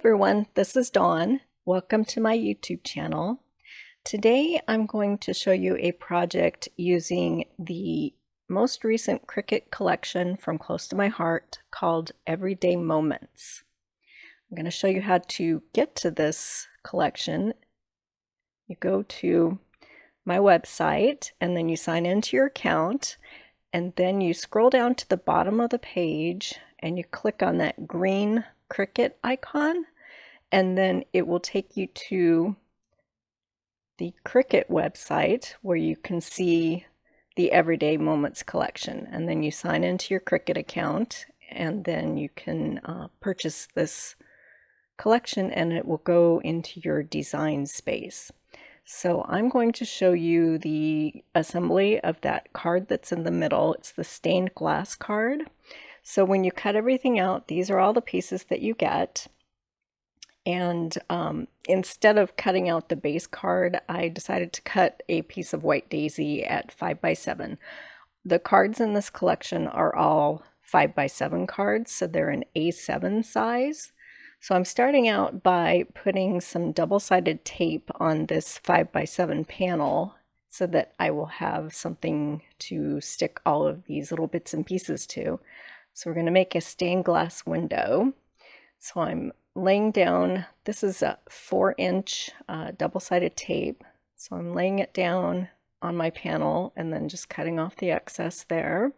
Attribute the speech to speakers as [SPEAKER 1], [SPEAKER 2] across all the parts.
[SPEAKER 1] everyone, this is Dawn. Welcome to my YouTube channel. Today I'm going to show you a project using the most recent Cricut collection from close to my heart called Everyday Moments. I'm going to show you how to get to this collection. You go to my website and then you sign into your account, and then you scroll down to the bottom of the page and you click on that green Cricut icon, and then it will take you to the Cricut website where you can see the Everyday Moments collection, and then you sign into your Cricut account and then you can purchase this collection and it will go into your design space. So I'm going to show you the assembly of that card that's in the middle. It's the stained glass card. So when you cut everything out, these are all the pieces that you get. And instead of cutting out the base card, I decided to cut a piece of white daisy at 5 by 7. The cards in this collection are all 5 by 7 cards, so they're an A7 size. So I'm starting out by putting some double-sided tape on this 5 by 7 panel so that I will have something to stick all of these little bits and pieces to. So we're going to make a stained glass window. So I'm laying down, this is a 4-inch double-sided tape. So I'm laying it down on my panel and then just cutting off the excess there.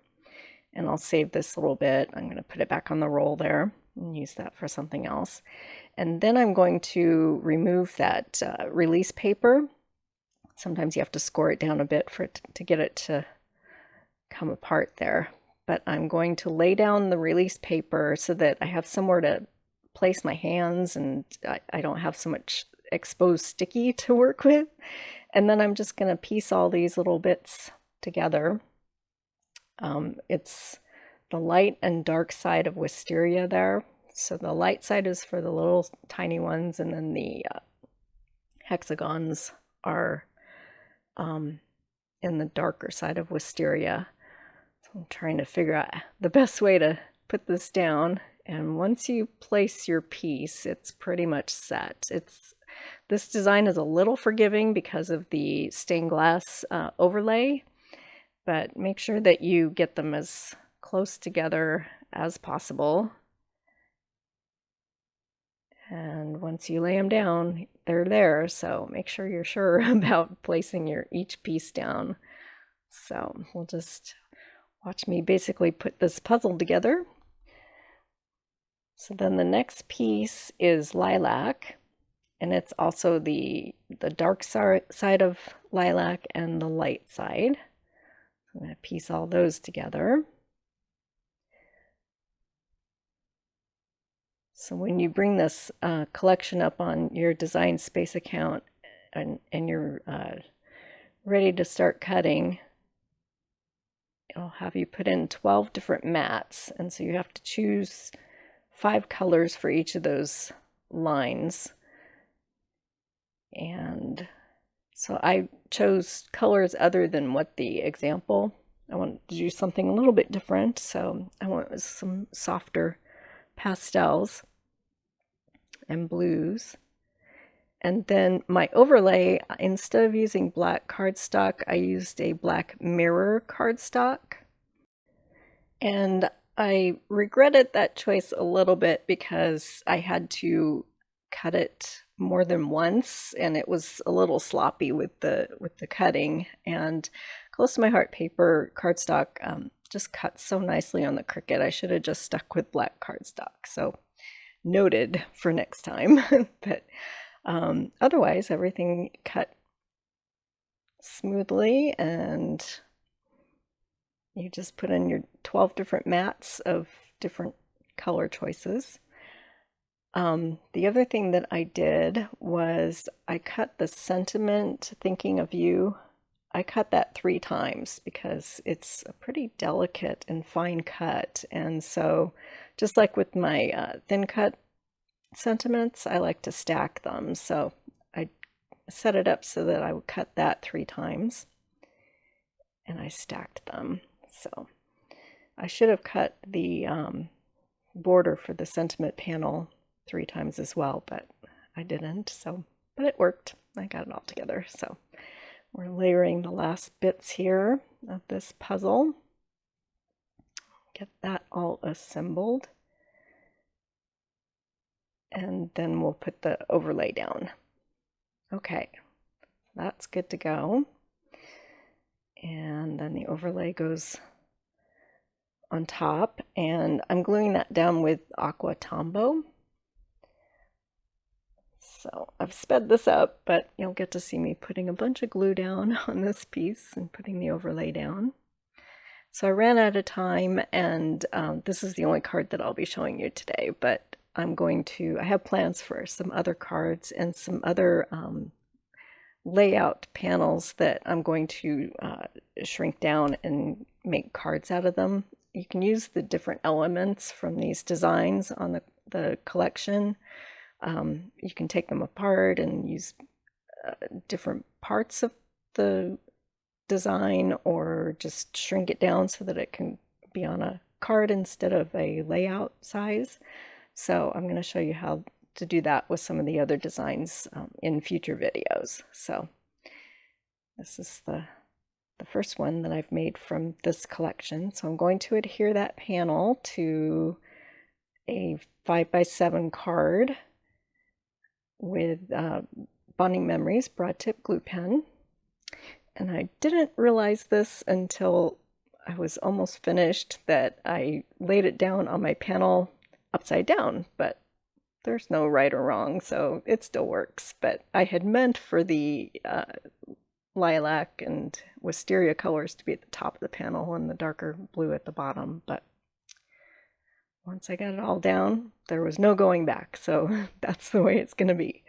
[SPEAKER 1] And I'll save this little bit. I'm going to put it back on the roll there and use that for something else. And then I'm going to remove that release paper. Sometimes you have to score it down a bit for it to get it to come apart there. But I'm going to lay down the release paper so that I have somewhere to place my hands and I don't have so much exposed sticky to work with. And then I'm just going to piece all these little bits together. It's the light and dark side of wisteria there. So the light side is for the little tiny ones, and then the hexagons are in the darker side of wisteria. So I'm trying to figure out the best way to put this down. And once you place your piece, it's pretty much set. This design is a little forgiving because of the stained glass overlay, but make sure that you get them as close together as possible. And once you lay them down, they're there. So make sure you're sure about placing each piece down. So we'll just watch me basically put this puzzle together. So then the next piece is lilac, and it's also the dark side of lilac and the light side. I'm going to piece all those together. So when you bring this collection up on your Design Space account and you're ready to start cutting, it'll have you put in 12 different mats, and so you have to choose 5 colors for each of those lines. And so I chose colors other than what the example. I wanted to do something a little bit different, so I went some softer pastels and blues. And then my overlay, instead of using black cardstock, I used a black mirror cardstock. And I regretted that choice a little bit because I had to cut it more than once and it was a little sloppy with the cutting. And close to my heart paper cardstock just cuts so nicely on the Cricut. I should have just stuck with black cardstock. So noted for next time. But otherwise everything cut smoothly, and you just put in your 12 different mats of different color choices. The other thing that I did was I cut the sentiment, thinking of you. I cut that 3 times because it's a pretty delicate and fine cut. And so just like with my thin cut sentiments, I like to stack them. So I set it up so that I would cut that 3 times and I stacked them. So I should have cut the border for the sentiment panel 3 times as well, but I didn't, so, but it worked. I got it all together. So we're layering the last bits here of this puzzle. Get that all assembled. And then we'll put the overlay down. Okay, that's good to go. And then the overlay goes on top, and I'm gluing that down with Aqua Tombow. So I've sped this up, but you'll get to see me putting a bunch of glue down on this piece and putting the overlay down. So I ran out of time, and this is the only card that I'll be showing you today, but I have plans for some other cards and some other layout panels that I'm going to shrink down and make cards out of them. You can use the different elements from these designs on the collection. You can take them apart and use different parts of the design, or just shrink it down so that it can be on a card instead of a layout size. So I'm going to show you how to do that with some of the other designs in future videos. So this is the first one that I've made from this collection. So I'm going to adhere that panel to a 5x7 card with Bonding Memories broad tip glue pen. And I didn't realize this until I was almost finished, that I laid it down on my panel upside down, but there's no right or wrong, so it still works. But I had meant for the lilac and wisteria colors to be at the top of the panel and the darker blue at the bottom, but once I got it all down, there was no going back, so that's the way it's going to be.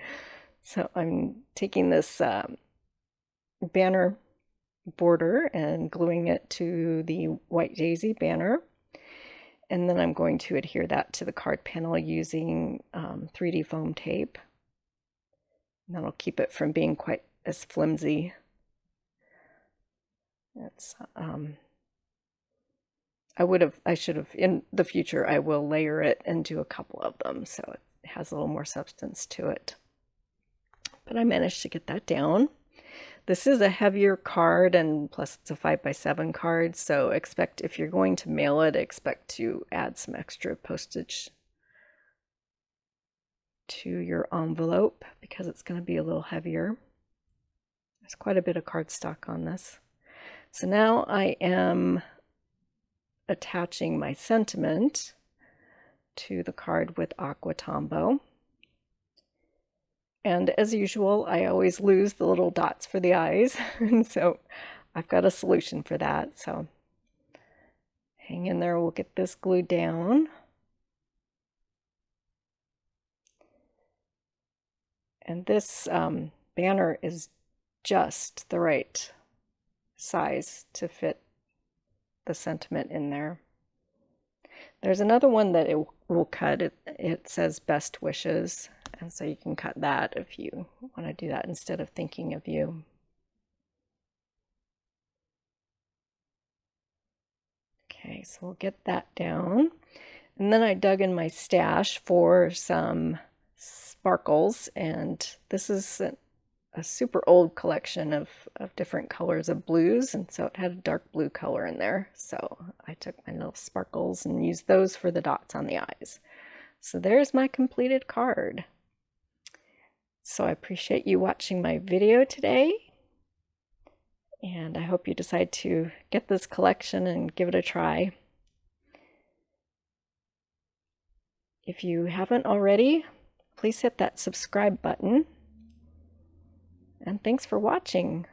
[SPEAKER 1] So I'm taking this banner border and gluing it to the White Daisy banner, and then I'm going to adhere that to the card panel using 3D foam tape. And that'll keep it from being quite as flimsy. It's I should have, in the future, I will layer it and do a couple of them so it has a little more substance to it. But I managed to get that down. This is a heavier card, and plus it's a 5x7 card, so expect, if you're going to mail it, expect to add some extra postage to your envelope because it's going to be a little heavier. There's quite a bit of cardstock on this. So now I am attaching my sentiment to the card with Aqua Tombow. And as usual, I always lose the little dots for the eyes, and so I've got a solution for that. So hang in there, we'll get this glued down. And this banner is just the right size to fit the sentiment in there. There's another one that it will cut. It says best wishes, and so you can cut that if you want to do that instead of thinking of you. Okay, so we'll get that down. And then I dug in my stash for some sparkles, and this is a super old collection of different colors of blues, and so it had a dark blue color in there. So I took my little sparkles and used those for the dots on the eyes. So there's my completed card. So I appreciate you watching my video today, and I hope you decide to get this collection and give it a try. If you haven't already, please hit that subscribe button. And thanks for watching.